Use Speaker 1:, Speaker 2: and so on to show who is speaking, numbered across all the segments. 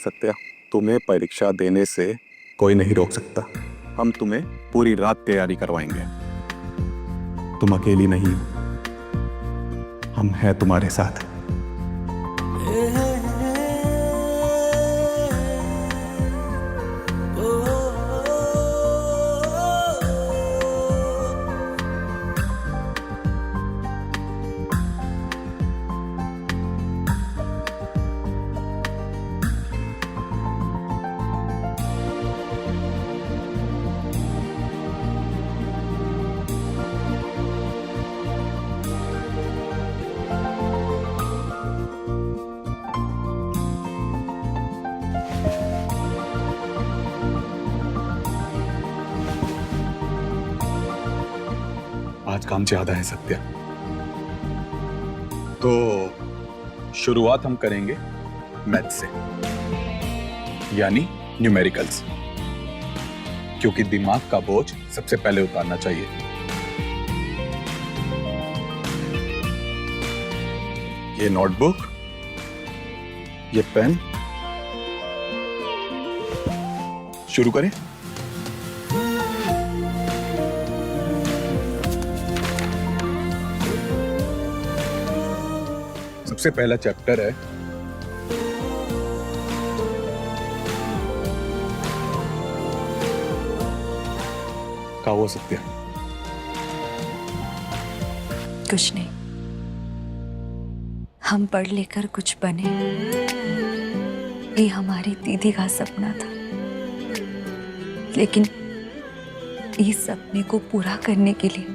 Speaker 1: सत्या, तुम्हें परीक्षा देने से कोई नहीं रोक सकता। हम तुम्हें पूरी रात तैयारी करवाएंगे। तुम अकेली नहीं हो, हम हैं तुम्हारे साथ। आज काम ज्यादा है सत्या, तो शुरुआत हम करेंगे मैथ से, यानी न्यूमेरिकल्स, क्योंकि दिमाग का बोझ सबसे पहले उतारना चाहिए। ये नोटबुक, ये पेन, शुरू करें। सबसे पहला चैप्टर है का वो सत्या।
Speaker 2: कुछ नहीं, हम पढ़ लेकर कुछ बने, ये हमारी दीदी का सपना था। लेकिन इस सपने को पूरा करने के लिए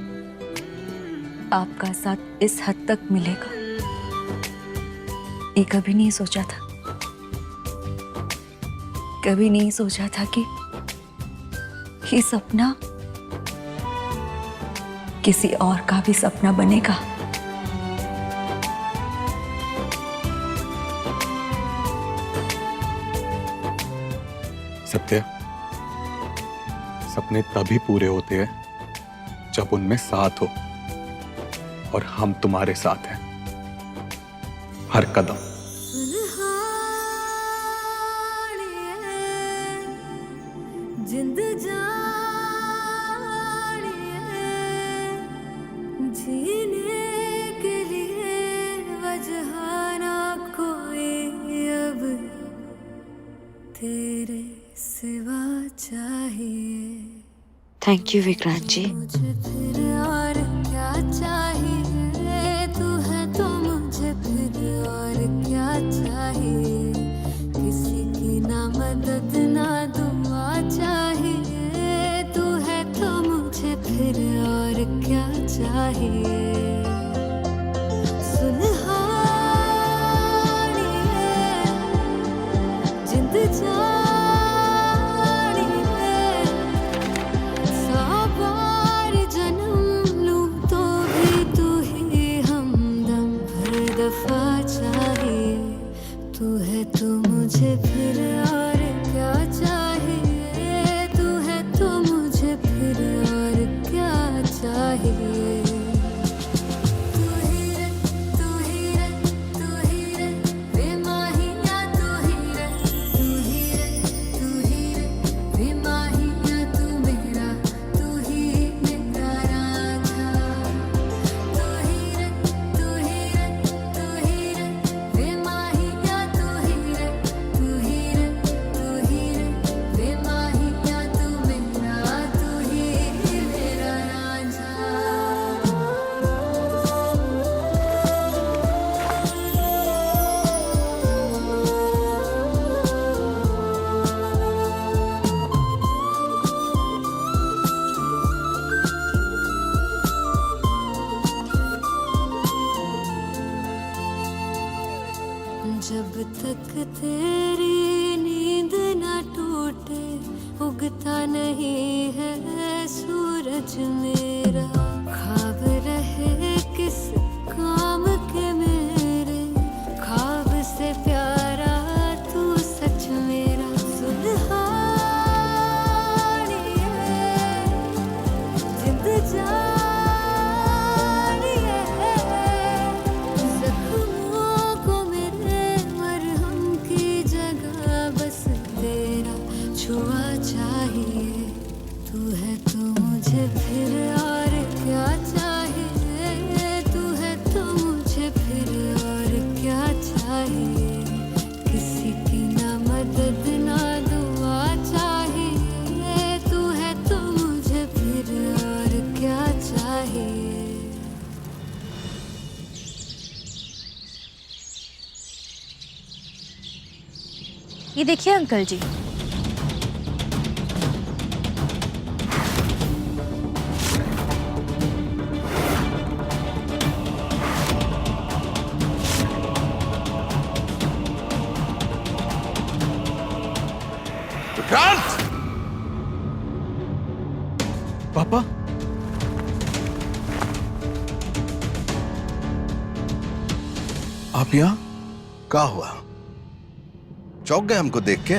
Speaker 2: आपका साथ इस हद तक मिलेगा, ये कभी नहीं सोचा था। कभी नहीं सोचा था कि ये सपना किसी और का भी सपना बनेगा।
Speaker 1: सत्या, सपने तभी पूरे होते हैं जब उनमें साथ हो, और हम तुम्हारे साथ हैं हर कदम।
Speaker 3: जिंद जीने के लिए वजह ना कोई अब तेरे सिवा चाहिए।
Speaker 2: थैंक यू विक्रांत जी।
Speaker 3: मुझे फिर और क्या चाहिए, तू है तो मुझे फिर और क्या चाहिए। किसी की ना मदद ना दुआ चाहिए, तू है तो मुझे फिर और क्या चाहिए। सुनहानी है जिंद जानी है, सौ बार जन्म लूं तो भी तू ही हमदम हर दफा चाहिए। तू है तो मुझे फिर और क्या चाहिए, तू है तो मुझे फिर और क्या चाहिए। तू ही रे, तू ही रे, तू ही रे, बेमाहिया तू ही रे, तू ही रे, तू ही रे, बेमाहिया तू मेरा, तू ही मेरा राजा। तू ही रे, तू ही रे, तू ही रे, बेमाहिया तू ही रे, तू ही रे, तू ही रे, बेमाहिया तू मेरा, तू ही मेरा राजा। जब तक तेरी नींद ना टूटे, उगता नहीं है सूरज मेरा। ख्वाब रहे किस काम के मेरे, ख्वाब से प्यारा तू सच मेरा। सुनहानी है जिंद जानी है, जख्मों को मेरे मरहम की जगह बस
Speaker 4: ये देखिए अंकल जी,
Speaker 5: विक्रांत!
Speaker 1: पापा,
Speaker 5: आप यहाँ? क्या हुआ? चौंक गए हमको देख के?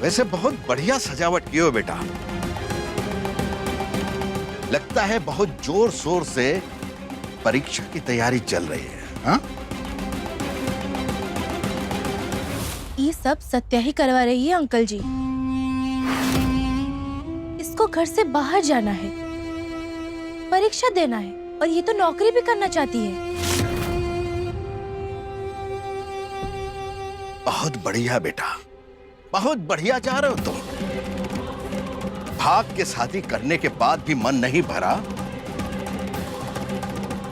Speaker 5: वैसे बहुत बढ़िया सजावट की हो बेटा। लगता है बहुत जोर शोर से परीक्षा की तैयारी चल रही है, हाँ?
Speaker 4: ये सब सत्या ही करवा रही है अंकल जी। इसको घर से बाहर जाना है, परीक्षा देना है, और ये तो नौकरी भी करना चाहती है।
Speaker 5: बहुत बढ़िया बेटा, बहुत बढ़िया जा रहे हो तुम। भाग के शादी करने के बाद भी मन नहीं भरा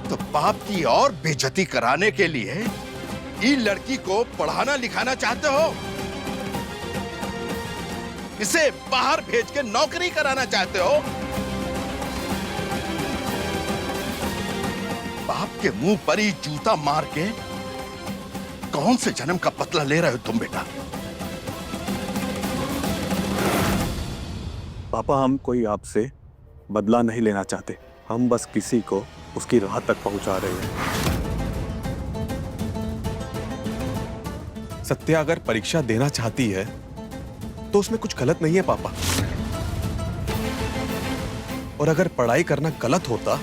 Speaker 5: तो बाप की और बेइज्जती कराने के लिए ये लड़की को पढ़ाना लिखाना चाहते हो? इसे बाहर भेज के नौकरी कराना चाहते हो? बाप के मुंह पर ही जूता मार के कौन से जन्म का बदला ले रहे हो तुम बेटा?
Speaker 1: पापा, हम कोई आपसे बदला नहीं लेना चाहते। हम बस किसी को उसकी राह तक पहुंचा रहे हैं। सत्या अगर परीक्षा देना चाहती है तो उसमें कुछ गलत नहीं है पापा। और अगर पढ़ाई करना गलत होता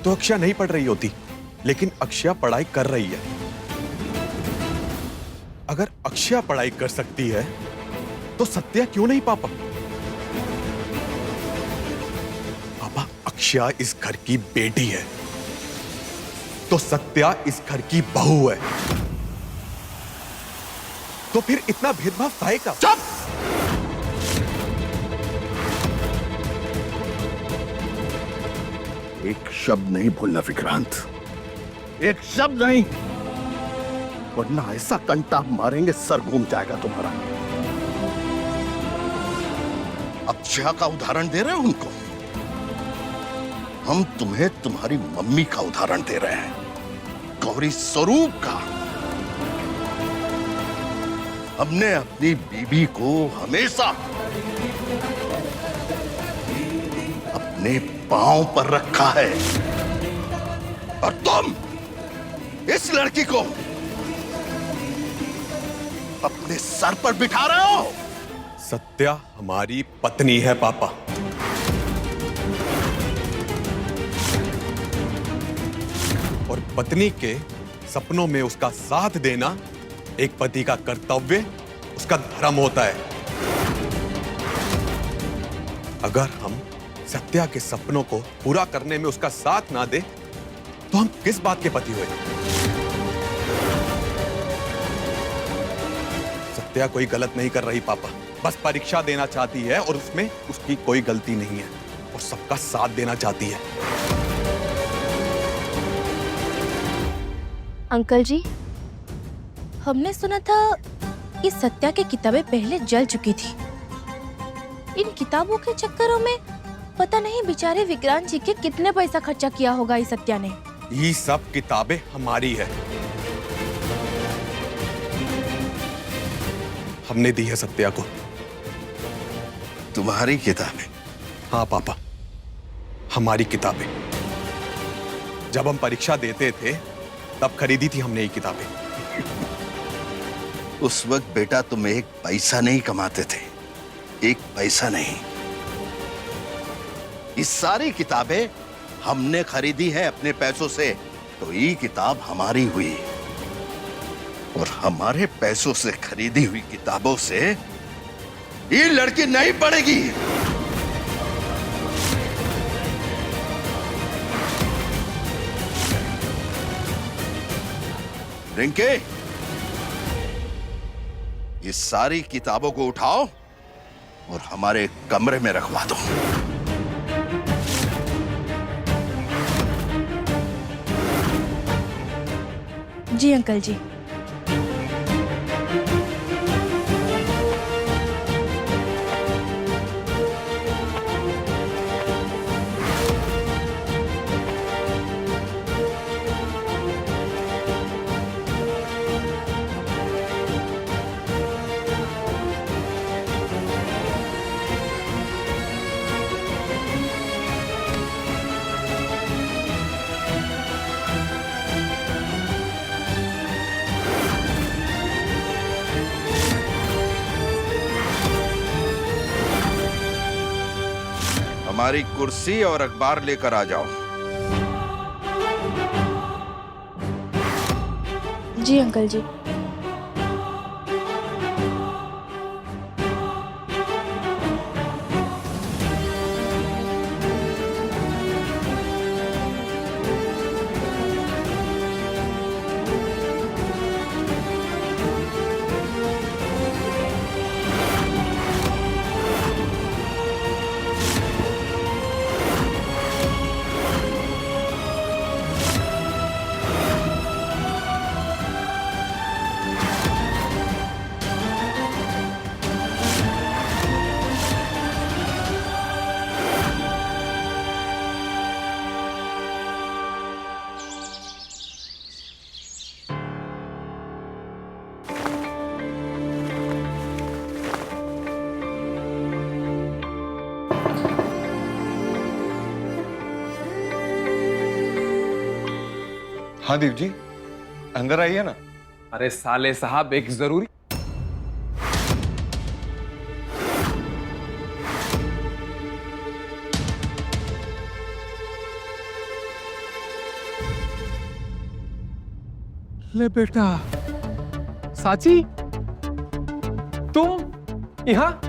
Speaker 1: तो अक्षया नहीं पढ़ रही होती, लेकिन अक्षया पढ़ाई कर रही है। अगर अक्षया पढ़ाई कर सकती है तो सत्या क्यों नहीं पापा? पापा, अक्षया इस घर की बेटी है तो सत्या इस घर की बहू है, तो फिर इतना भेदभाव काहे का?
Speaker 5: चुप! एक शब्द नहीं बोलना विक्रांत, एक शब्द नहीं, वरना ऐसा कंटा मारेंगे सर घूम जाएगा तुम्हारा। अक्षया का उदाहरण दे रहे हो उनको? हम तुम्हें तुम्हारी मम्मी का उदाहरण दे रहे हैं, गौरी स्वरूप का। हमने अपनी बीबी को हमेशा अपने पांव पर रखा है, और तुम इस लड़की को अपने सर पर बिठा रहे हो।
Speaker 1: सत्या हमारी पत्नी है पापा। और पत्नी के सपनों में उसका साथ देना एक पति का कर्तव्य, उसका धर्म होता है। अगर हम सत्या के सपनों को पूरा करने में उसका साथ ना दे तो हम किस बात के पति हुए? सत्या कोई गलत नहीं कर रही पापा, बस परीक्षा देना चाहती है और उसमें उसकी कोई गलती नहीं है, और सबका साथ देना चाहती है।
Speaker 4: अंकल जी, हमने सुना था कि सत्या की किताबें पहले जल चुकी थी। इन किताबों के चक्करों में पता नहीं बेचारे विक्रांत जी के कितने पैसा खर्चा किया होगा इस सत्या ने।
Speaker 1: ये सब किताबें हमारी है, हमने दी है सत्या को।
Speaker 5: तुम्हारी किताबें?
Speaker 1: हाँ पापा, हमारी किताबें। जब हम परीक्षा देते थे तब खरीदी थी हमने ये किताबें।
Speaker 5: उस वक्त बेटा तुम एक पैसा नहीं कमाते थे, एक पैसा नहीं। ये सारी किताबें हमने खरीदी है अपने पैसों से, तो ये किताब हमारी हुई। और हमारे पैसों से खरीदी हुई किताबों से ये लड़की नहीं पढ़ेगी। रिंके, ये सारी किताबों को उठाओ और हमारे कमरे में रखवा दो।
Speaker 4: जी अंकल जी।
Speaker 5: हमारी कुर्सी और अखबार लेकर आ जाओ।
Speaker 4: जी अंकल जी।
Speaker 6: हाँ दीप जी, अंदर आइए ना।
Speaker 7: अरे साले साहब, एक जरूरी ले बेटा। साची, तुम यहाँ?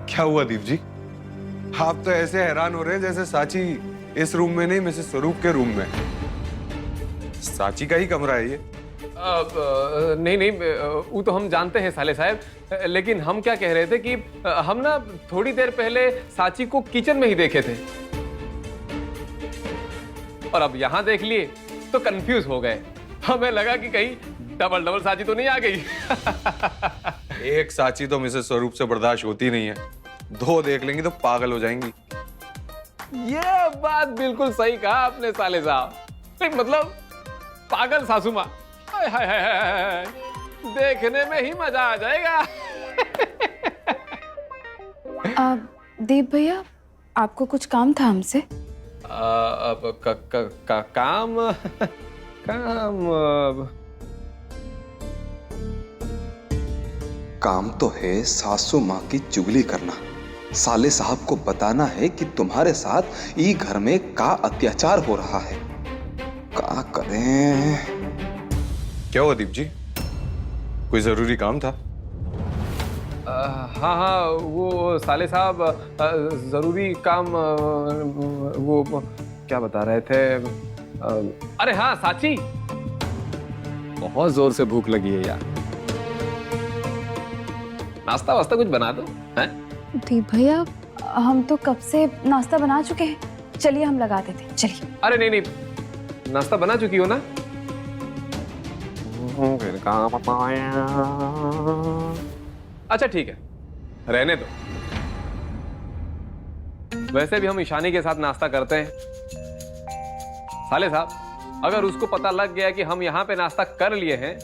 Speaker 6: क्या हुआ दीप जी? आप तो ऐसे हैरान हो रहे हैं जैसे साची इस रूम में नहीं, मिसेस स्वरूप के रूम में। साची का ही कमरा है ये।
Speaker 7: नहीं नहीं, वो तो हम जानते हैं साले साहब, लेकिन हम क्या कह रहे थे कि हम ना थोड़ी देर पहले साची को किचन में ही देखे थे और अब यहाँ देख लिए तो कंफ्यूज हो गए। हमें लगा कि कहीं डबल डबल साची तो नहीं आ गई।
Speaker 6: एक साची तो मिसेस स्वरूप से बर्दाश्त होती नहीं है, दो देख लेंगी तो पागल हो जाएंगी।
Speaker 7: ये बात बिल्कुल सही कहा आपने साले साहब। नहीं, मतलब पागल सासू माँ, हाय हाय हाय हाय, देखने में ही मजा आ जाएगा।
Speaker 2: दीप भैया, आपको कुछ काम था हमसे?
Speaker 7: अब काम
Speaker 8: काम तो है सासू माँ की चुगली करना। साले साहब को बताना है कि तुम्हारे साथ ई घर में का अत्याचार हो रहा है। क्या करें?
Speaker 6: क्या हुआ दीप जी, कोई जरूरी काम था?
Speaker 7: हाँ हाँ, वो साले साहब जरूरी काम, वो क्या बता रहे थे? अरे हाँ साची, बहुत जोर से भूख लगी है यार, नाश्ता वास्ता कुछ बना दो। हैं?
Speaker 2: दीप भैया, हम तो कब से नाश्ता बना चुके हैं, चलिए हम लगा देते हैं, चलिए।
Speaker 7: अरे नहीं नहीं, नाश्ता बना चुकी हो ना? फिर काम अच्छा ठीक है, रहने दो। वैसे भी हम ईशानी के साथ नाश्ता करते हैं। साले साहब, अगर उसको पता लग गया कि हम यहाँ पे नाश्ता कर लिए हैं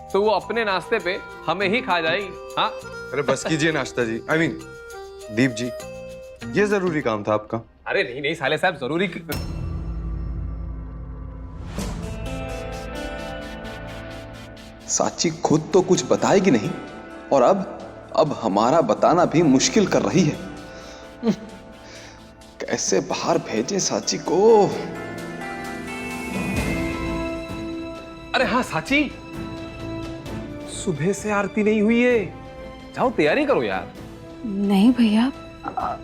Speaker 7: तो वो अपने नाश्ते पे हमें ही खा जाएगी। हाँ
Speaker 6: अरे बस कीजिए नाश्ता जी, I mean, दीप जी, ये जरूरी काम था आपका।
Speaker 7: अरे नहीं नहीं साले साहब, जरूरी
Speaker 8: साची खुद तो कुछ बताएगी नहीं और अब हमारा बताना भी मुश्किल कर रही है। कैसे बाहर भेजें साची को?
Speaker 7: अरे हाँ साची, सुबह से आरती नहीं हुई है, जाओ तैयारी करो यार।
Speaker 2: नहीं भैया,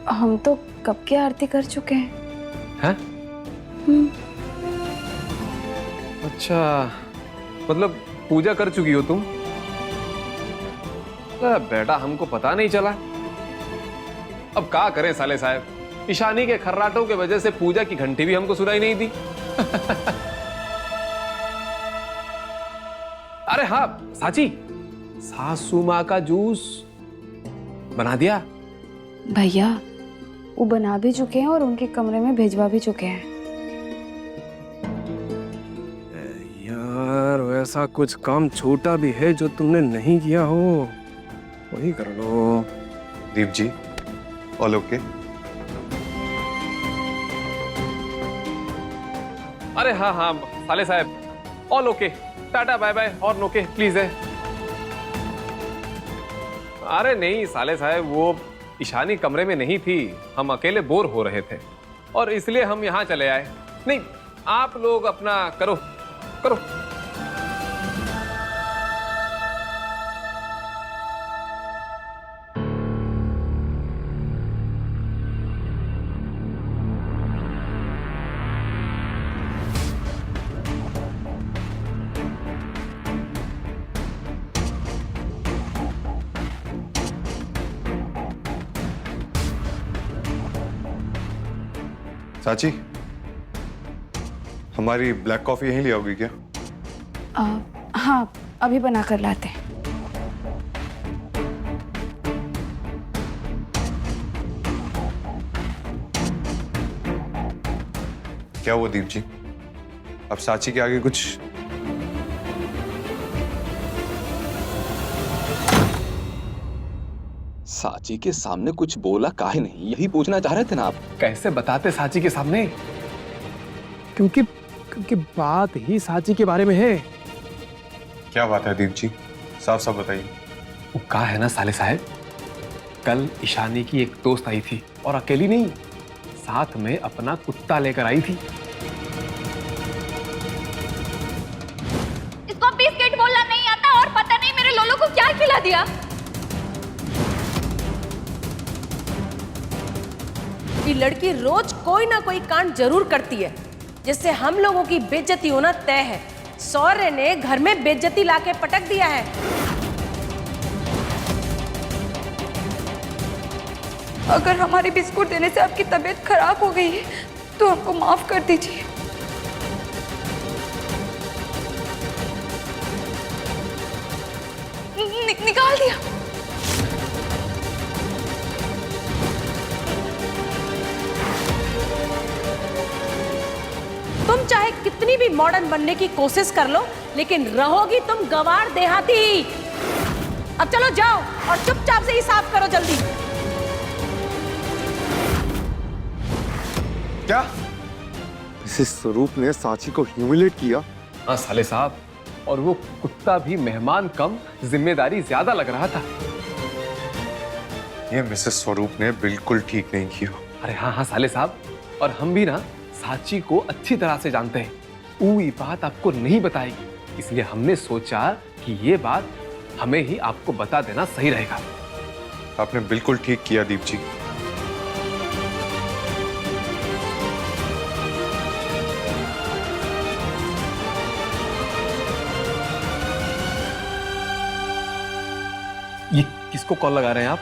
Speaker 2: हम तो कब के आरती कर चुके हैं।
Speaker 7: हैं? अच्छा, मतलब पूजा कर चुकी हो तुम? बेटा हमको पता नहीं चला। अब क्या करें साले साहब, ईशानी के खर्राटों के वजह से पूजा की घंटी भी हमको सुनाई नहीं दी। अरे हाँ साची, सासू माँ का जूस बना दिया?
Speaker 9: भैया वो बना भी चुके हैं और उनके कमरे में भिजवा भी चुके हैं।
Speaker 7: यार वैसा कुछ काम छोटा भी है जो तुमने नहीं किया हो, वही कर लो।
Speaker 6: दीप जी, ऑल ओके?
Speaker 7: अरे हाँ हाँ साले साहब, all okay, tata bye bye और नोके प्लीज है। अरे नहीं साले साहब, वो ईशानी कमरे में नहीं थी, हम अकेले बोर हो रहे थे और इसलिए हम यहाँ चले आए। नहीं आप लोग अपना करो करो।
Speaker 6: साची, हमारी ब्लैक कॉफी यहीं ले आओगी क्या?
Speaker 9: हाँ अभी बना कर लाते हैं।
Speaker 6: क्या हुआ दीप जी, अब साची के आगे कुछ?
Speaker 8: साची के सामने कुछ बोला काहे नहीं, यही पूछना चाह रहे थे ना आप?
Speaker 7: कैसे बताते साची के सामने, क्योंकि बात ही साची के बारे में है।
Speaker 6: क्या बात है दीप जी, साफ साफ बताइए।
Speaker 7: वो कहा है ना साले साहब, कल ईशानी की एक दोस्त आई थी और अकेली नहीं, साथ में अपना कुत्ता लेकर आई थी।
Speaker 2: इसको बिस्किट बोलना नहीं आता और पता नहीं मेरे लोलो को क्या खिला दिया।
Speaker 10: ये लड़की रोज कोई ना कोई कांड जरूर करती है जिससे हम लोगों की बेइज्जती होना तय है। सौर्य ने घर में बेइज्जती लाके पटक दिया है।
Speaker 2: अगर हमारे बिस्कुट देने से आपकी तबीयत खराब हो गई है तो हमको माफ कर दीजिए। निकाल दिया।
Speaker 10: तुम चाहे कितनी भी मॉडर्न बनने की कोशिश कर लो, लेकिन रहोगी तुम गंवार देहाती ही। अब चलो जाओ और चुपचाप से ही साफ करो जल्दी।
Speaker 6: क्या?
Speaker 11: इस स्वरूप ने साची को ह्यूमिलेट किया?
Speaker 7: हाँ साले साहब, और वो कुत्ता भी मेहमान कम जिम्मेदारी ज्यादा लग रहा था।
Speaker 6: ये मिसेस स्वरूप ने बिल्कुल ठीक नहीं किया।
Speaker 7: अरे हाँ हाँ साले साहब, और हम भी ना साची को अच्छी तरह से जानते हैं। वो ये बात आपको नहीं बताएगी, इसलिए हमने सोचा कि ये बात हमें ही आपको बता देना सही रहेगा।
Speaker 6: आपने बिल्कुल ठीक किया दीप जी।
Speaker 7: ये किसको कॉल लगा रहे हैं आप?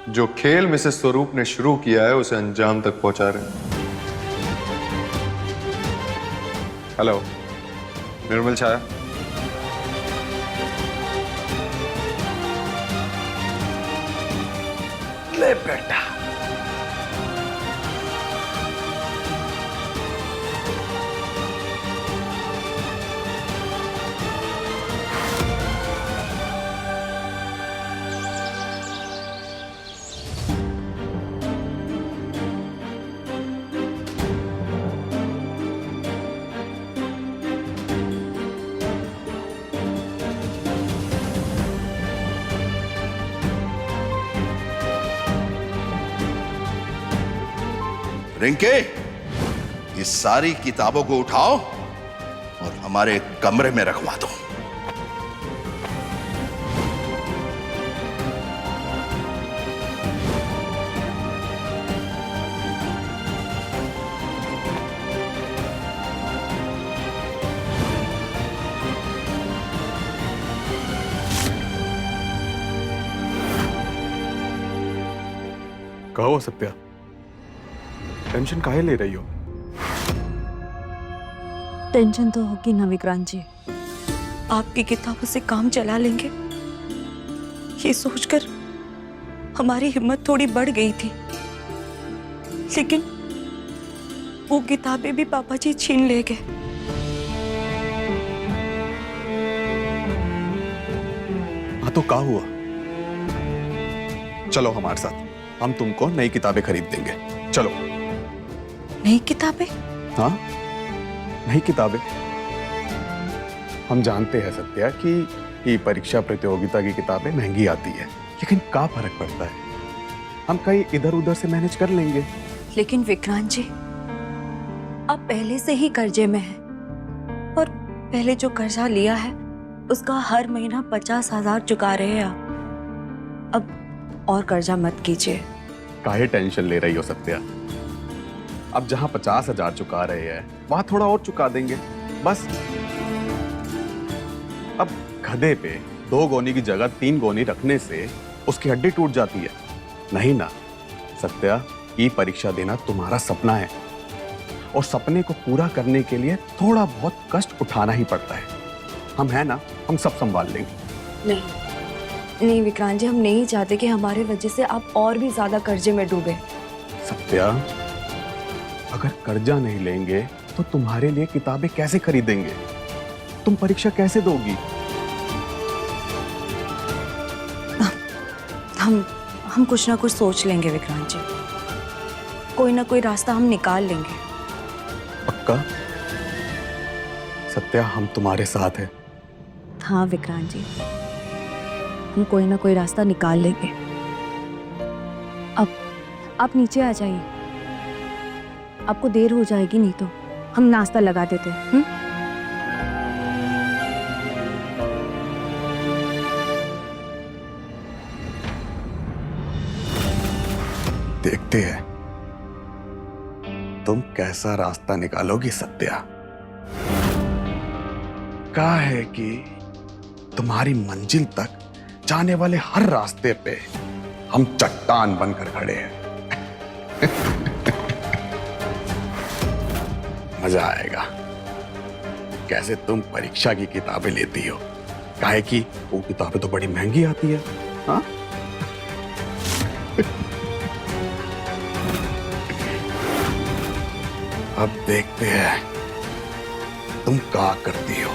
Speaker 6: जो खेल मिसेस स्वरूप ने शुरू किया है उसे अंजाम तक पहुंचा रहे हैं। हेलो, निर्मल छाया।
Speaker 7: ले बेटा,
Speaker 5: रिंके, ये सारी किताबों को उठाओ और हमारे कमरे में रखवा दो।
Speaker 1: कहो सत्या, टेंशन काहे ले रही हो?
Speaker 2: टेंशन तो होगी ना विक्रांत जी। आपकी किताबों से काम चला लेंगे ये सोचकर हमारी हिम्मत थोड़ी बढ़ गई थी, लेकिन वो किताबें भी पापा जी छीन ले गए।
Speaker 1: हाँ तो क्या हुआ? चलो हमारे साथ, हम तुमको नई किताबें खरीद देंगे। चलो।
Speaker 2: नई किताबें?
Speaker 1: हाँ, नई किताबें। हम जानते हैं सत्या कि ये परीक्षा प्रतियोगिता की किताबें महंगी आती है, लेकिन क्या फर्क पड़ता है, हम कहीं इधर उधर से मैनेज कर लेंगे।
Speaker 2: लेकिन विक्रांत जी, आप पहले से ही कर्जे में हैं और पहले जो कर्जा लिया है उसका हर महीना 50,000 चुका रहे हैं आप। अब और कर्जा मत कीजिए।
Speaker 1: काहे टेंशन ले रही हो सत्या? अब जहां 50,000 चुका रहे हैं वहां थोड़ा और चुका देंगे बस। अब गधे पे 2 गोनी की जगह 3 गोनी रखने से उसकी हड्डी टूट जाती है। नहीं ना सत्या, ये परीक्षा देना तुम्हारा सपना है और सपने को पूरा करने के लिए थोड़ा बहुत कष्ट उठाना ही पड़ता है। हम है ना, हम सब संभाल लेंगे।
Speaker 2: नहीं विक्रांत जी, हम नहीं चाहते कि हमारे वजह से आप और भी ज्यादा कर्जे में डूबे।
Speaker 1: सत्या, अगर कर्जा नहीं लेंगे तो तुम्हारे लिए किताबें कैसे खरीदेंगे? तुम परीक्षा कैसे दोगी?
Speaker 2: हम कुछ ना कुछ सोच लेंगे विक्रांत जी, कोई ना कोई रास्ता हम निकाल लेंगे।
Speaker 1: पक्का? सत्या, हम तुम्हारे साथ हैं।
Speaker 2: हाँ विक्रांत जी, हम कोई ना कोई रास्ता निकाल लेंगे। अब आप नीचे आ जाइए, आपको देर हो जाएगी, नहीं तो हम नाश्ता लगा देते हैं।
Speaker 1: देखते हैं तुम कैसा रास्ता निकालोगी सत्या। कहा है कि तुम्हारी मंजिल तक जाने वाले हर रास्ते पे हम चट्टान बनकर खड़े हैं। मजा आएगा। कैसे तुम परीक्षा की किताबें लेती हो, काहे कि वो किताबें तो बड़ी महंगी आती है। हाँ? अब देखते हैं तुम क्या करती हो।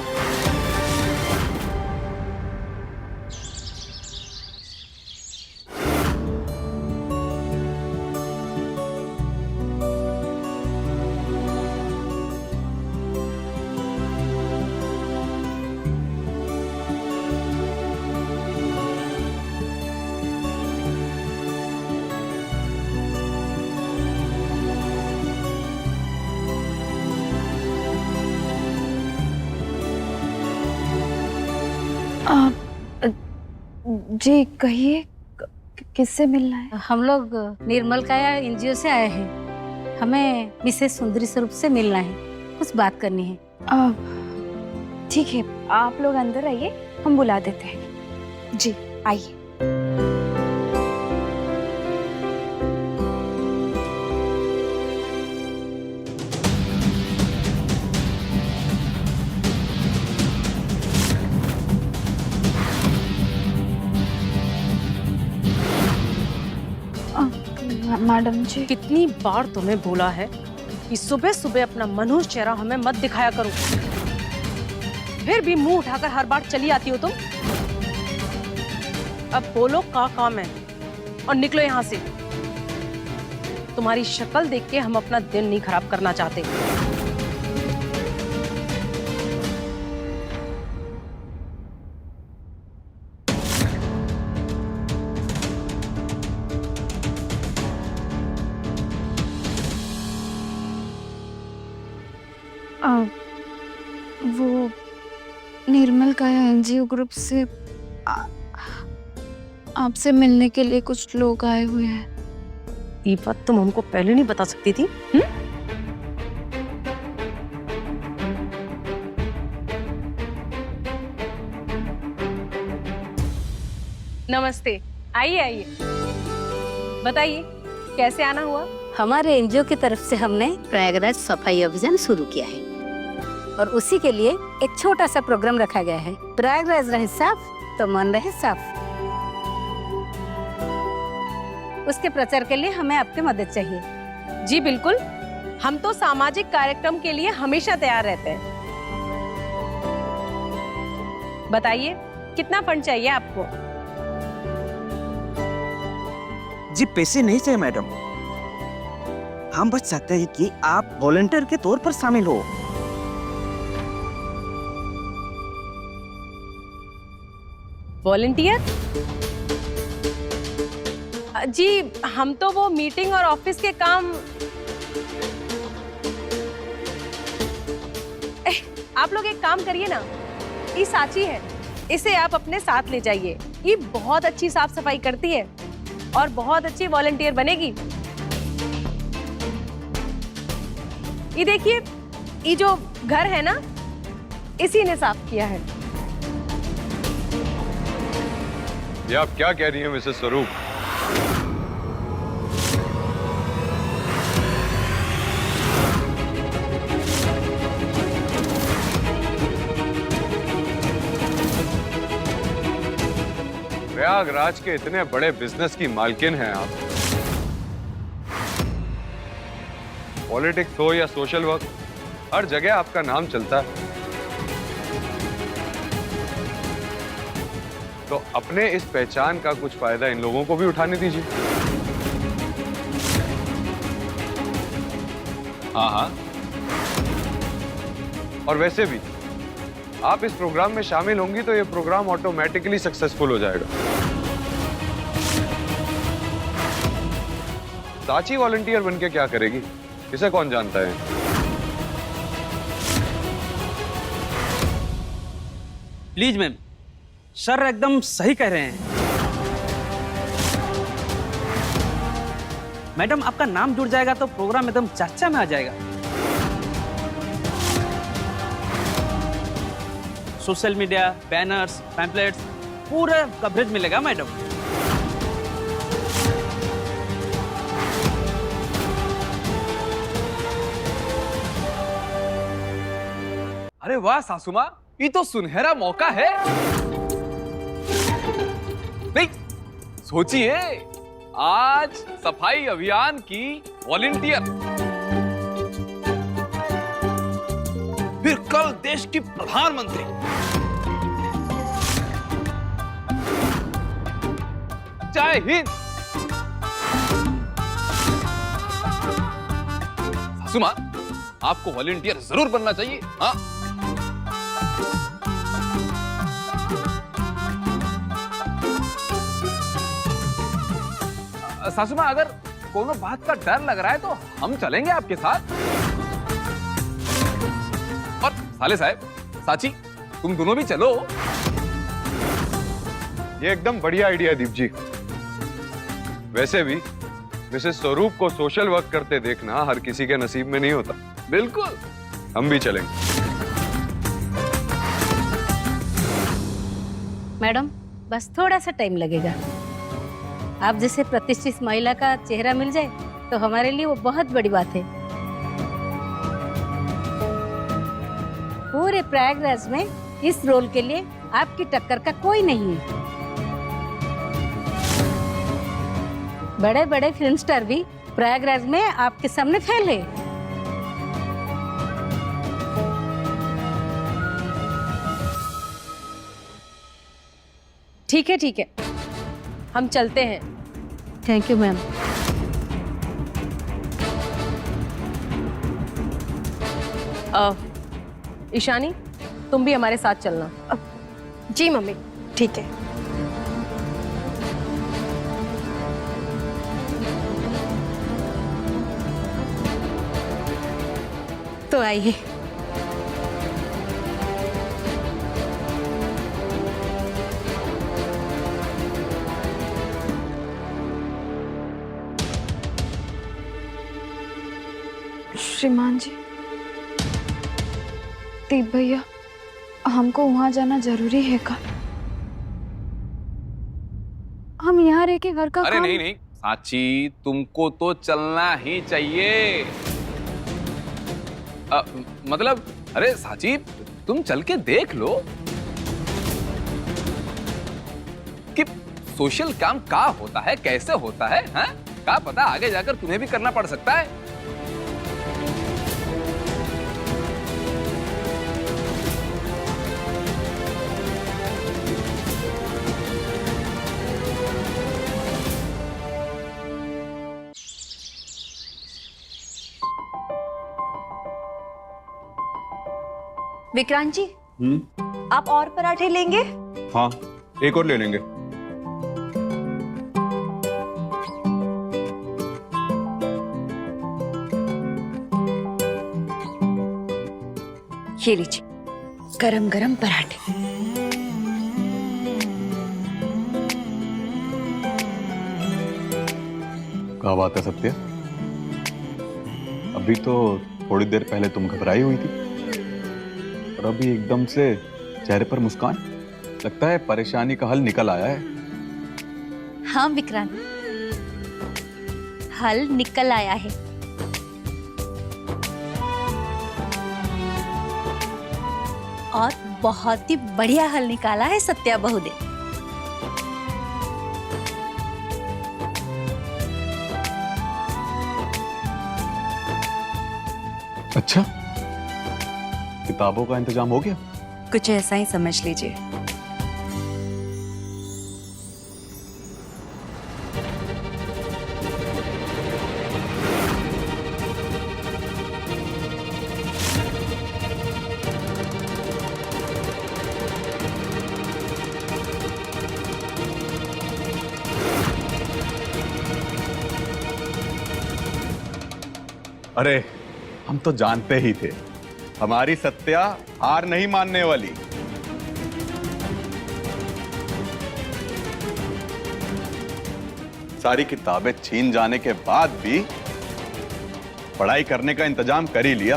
Speaker 9: जी कहिए, किससे मिलना है?
Speaker 10: हम लोग निर्मल काया एनजीओ से आए हैं। हमें मिसेस सुंदरी स्वरूप से मिलना है, कुछ बात करनी है।
Speaker 9: ठीक है, आप लोग अंदर आइए, हम बुला देते हैं। जी आइए। मैडम जी,
Speaker 10: कितनी बार तुम्हें बोला है कि सुबह सुबह अपना मनुष्य चेहरा हमें मत दिखाया करो, फिर भी मुंह उठाकर हर बार चली आती हो तुम। अब बोलो क्या काम है और निकलो यहाँ से। तुम्हारी शक्ल देख के हम अपना दिन नहीं खराब करना चाहते।
Speaker 9: वो निर्मल काया एनजीओ ग्रुप से आपसे मिलने के लिए कुछ लोग आए हुए हैं।
Speaker 10: ये बात तुम हमको पहले नहीं बता सकती थी? नमस्ते, आइए आइए, बताइए कैसे आना हुआ?
Speaker 12: हमारे एनजीओ की तरफ से हमने प्रयागराज सफाई अभियान शुरू किया है और उसी के लिए एक छोटा सा प्रोग्राम रखा गया है। प्रयागराज रहे साफ तो मन रहे साफ। उसके प्रचार के लिए हमें आपकी मदद चाहिए।
Speaker 10: जी बिल्कुल, हम तो सामाजिक कार्यक्रम के लिए हमेशा तैयार रहते हैं। बताइए कितना फंड चाहिए आपको?
Speaker 13: जी पैसे नहीं चाहिए मैडम, हम बस चाहते हैं कि आप वॉलंटियर के तौर पर शामिल हो।
Speaker 10: वॉलंटियर? जी हम तो वो मीटिंग और ऑफिस के काम। आप लोग एक काम करिए ना, ये साची है, इसे आप अपने साथ ले जाइए। ये बहुत अच्छी साफ सफाई करती है और बहुत अच्छी वॉलंटियर बनेगी। ये देखिए, ये जो घर है ना, इसी ने साफ किया है।
Speaker 6: ये आप क्या कह रही हैं मिसेस स्वरूप? प्रयागराज के इतने बड़े बिजनेस की मालकिन हैं आप। पॉलिटिक्स हो या सोशल वर्क, हर जगह आपका नाम चलता है। तो अपने इस पहचान का कुछ फायदा इन लोगों को भी उठाने दीजिए। हाँ हाँ, और वैसे भी आप इस प्रोग्राम में शामिल होंगी तो ये प्रोग्राम ऑटोमेटिकली सक्सेसफुल हो जाएगा। साची वॉलंटियर बनके क्या करेगी, इसे कौन जानता है?
Speaker 13: प्लीज मैम, सर एकदम सही कह रहे हैं। मैडम आपका नाम जुड़ जाएगा तो प्रोग्राम एकदम चर्चा में आ जाएगा। सोशल मीडिया, बैनर्स, पैम्पलेट्स, पूरा कवरेज मिलेगा मैडम।
Speaker 7: अरे वाह सासू माँ, ये तो सुनहरा मौका है। नहीं सोचिए, आज सफाई अभियान की वॉलंटियर, फिर कल देश की प्रधानमंत्री, जय हिंद। सासू माँ, आपको वॉलंटियर जरूर बनना चाहिए। हाँ, सासू माँ, अगर कोनो बात का डर लग रहा है तो हम चलेंगे आपके साथ। और साले साहब, साची, तुम दोनों भी चलो।
Speaker 6: ये एकदम बढ़िया आइडिया है दीप जी। वैसे भी मिसेस स्वरूप को सोशल वर्क करते देखना हर किसी के नसीब में नहीं होता।
Speaker 7: बिल्कुल,
Speaker 6: हम भी चलेंगे।
Speaker 12: मैडम बस थोड़ा सा टाइम लगेगा। आप जैसे प्रतिष्ठित महिला का चेहरा मिल जाए तो हमारे लिए वो बहुत बड़ी बात है। पूरे प्रयागराज में इस रोल के लिए आपकी टक्कर का कोई नहीं है। बड़े बड़े फिल्म स्टार भी प्रयागराज में आपके सामने फेल है।
Speaker 10: ठीक है ठीक है, हम चलते हैं।
Speaker 12: Thank you ma'am.
Speaker 10: ईशानी, तुम भी हमारे साथ चलना।
Speaker 2: जी मम्मी, ठीक है।
Speaker 12: तो आइए।
Speaker 9: श्रीमान जी, दीप भैया, हमको वहां जाना जरूरी है क्या? हम यहाँ रह के घर का
Speaker 7: अरे
Speaker 9: काम...
Speaker 7: नहीं नहीं साची तुमको तो चलना ही चाहिए। मतलब अरे साची तुम चल के देख लो कि सोशल काम का होता है, कैसे होता है, हाँ? क्या पता आगे जाकर तुम्हें भी करना पड़ सकता है।
Speaker 2: विक्रांत जी, आप और पराठे लेंगे?
Speaker 1: हाँ, एक और ले लेंगे।
Speaker 2: ये लीजिए गरम गरम पराठे।
Speaker 1: क्या बात है सत्या, अभी तो थोड़ी देर पहले तुम घबराई हुई थी और अभी एकदम से चेहरे पर मुस्कान। लगता है परेशानी का हल निकल आया है।
Speaker 4: हाँ विक्रांत, हल निकल आया है। और बहुत ही बढ़िया हल निकाला है सत्या बहू ने।
Speaker 1: अच्छा, किताबों का इंतजाम हो गया?
Speaker 2: कुछ ऐसा ही समझ लीजिए।
Speaker 1: अरे हम तो जानते ही थे, हमारी सत्या हार नहीं मानने वाली। सारी किताबें छीन जाने के बाद भी पढ़ाई करने का इंतजाम कर ही लिया।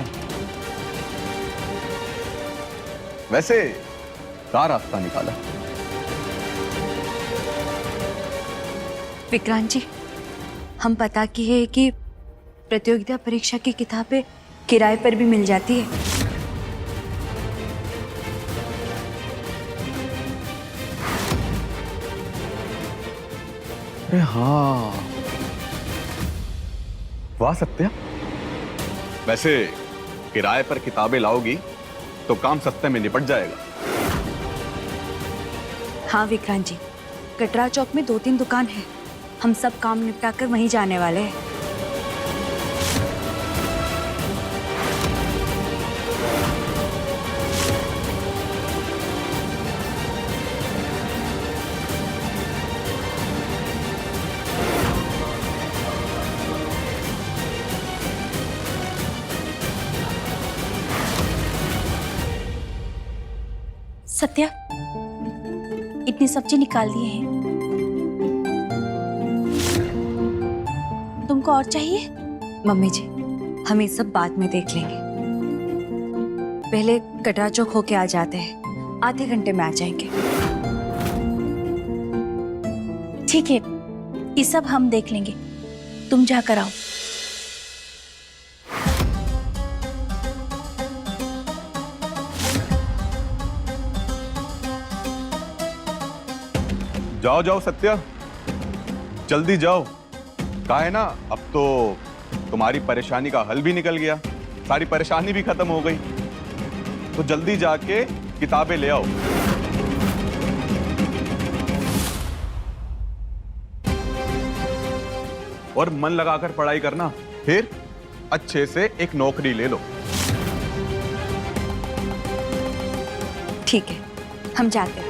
Speaker 1: वैसे क्या रास्ता निकाला?
Speaker 2: विक्रांत जी, हम पता की है कि प्रतियोगिता परीक्षा की किताबें किराए पर भी मिल जाती है।
Speaker 1: अरे हाँ, वाह सत्या, वैसे किराए पर किताबें लाओगी तो काम सस्ते में निपट जाएगा।
Speaker 2: हाँ विक्रांत जी, कटरा चौक में 2-3 दुकान है, हम सब काम निपटा कर वहीं जाने वाले हैं।
Speaker 4: सत्या, इतनी सब्जी निकाल दिए हैं। तुमको और चाहिए?
Speaker 2: मम्मी जी, हम ये सब बाद में देख लेंगे, पहले कटरा चौक होके आ जाते हैं, आधे घंटे में आ जाएंगे।
Speaker 4: ठीक है, ये सब हम देख लेंगे, तुम जाकर आओ।
Speaker 1: जाओ जाओ सत्या, जल्दी जाओ। कहा है ना, अब तो तुम्हारी परेशानी का हल भी निकल गया, सारी परेशानी भी खत्म हो गई। तो जल्दी जाके किताबें ले आओ। और मन लगाकर पढ़ाई करना, फिर अच्छे से एक नौकरी ले लो।
Speaker 2: ठीक है, हम जाते हैं।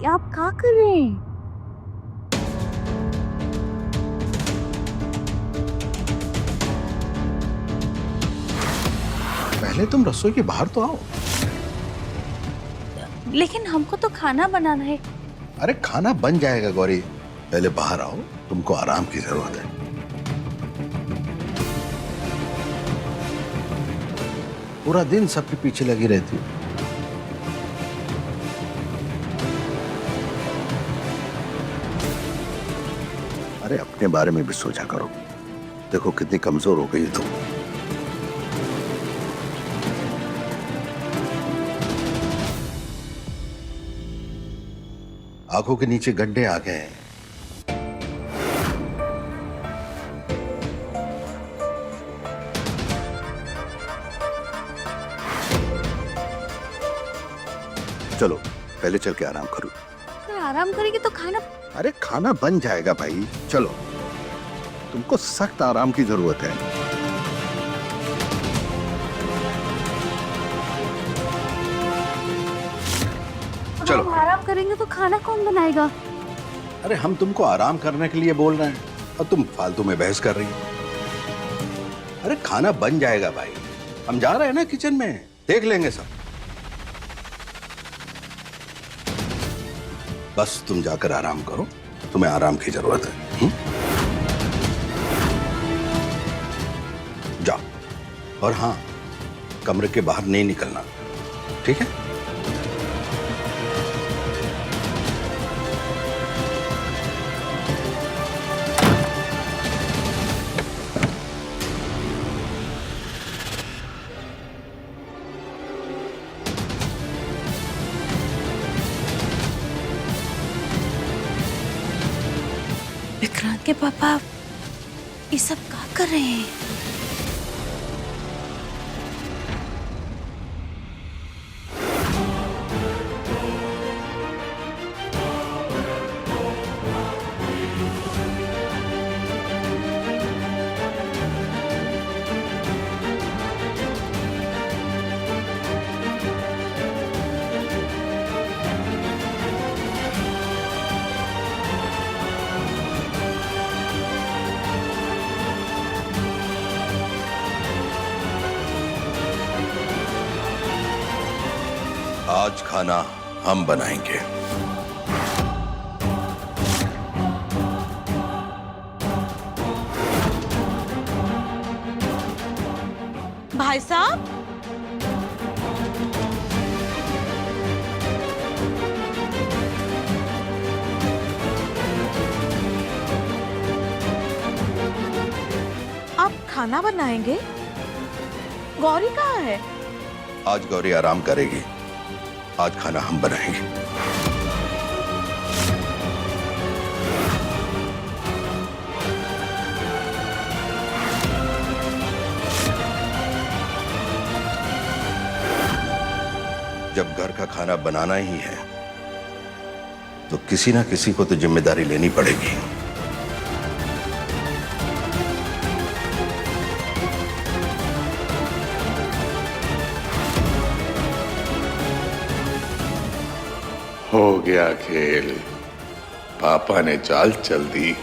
Speaker 12: आप क्या कर रहे हैं?
Speaker 5: पहले तुम रसोई के बाहर तो आओ।
Speaker 4: लेकिन हमको तो खाना बनाना है।
Speaker 5: अरे खाना बन जाएगा गौरी, पहले बाहर आओ, तुमको आराम की जरूरत है। पूरा दिन सबके पीछे लगी रहती हो। अरे अपने बारे में भी सोचा करो, देखो कितनी कमजोर हो गई तुम। आंखों के नीचे गड्ढे आ गए हैं। चलो पहले चल के आराम करो।
Speaker 12: तो आराम करेगी तो खाना।
Speaker 5: अरे खाना बन जाएगा भाई, चलो। तुमको सख्त आराम की जरूरत है। चलो।
Speaker 12: हम आराम करेंगे तो खाना कौन बनाएगा?
Speaker 5: अरे हम तुमको आराम करने के लिए बोल रहे हैं और तुम फालतू में बहस कर रही हो। अरे खाना बन जाएगा भाई, हम जा रहे हैं ना किचन में, देख लेंगे सब। बस तुम जाकर आराम करो, तुम्हें आराम की जरूरत है। जाओ, और हाँ, कमरे के बाहर नहीं निकलना, ठीक है?
Speaker 4: विक्रांत के पापा ये सब क्या कर रहे हैं?
Speaker 5: आज खाना हम बनाएंगे।
Speaker 2: भाई साहब, आप खाना बनाएंगे? गौरी कहाँ है?
Speaker 5: आज गौरी आराम करेगी, आज खाना हम बनाएंगे। जब घर का खाना बनाना ही है तो किसी ना किसी को तो जिम्मेदारी लेनी पड़ेगी।
Speaker 14: हो गया खेल, पापा ने चाल चल दी।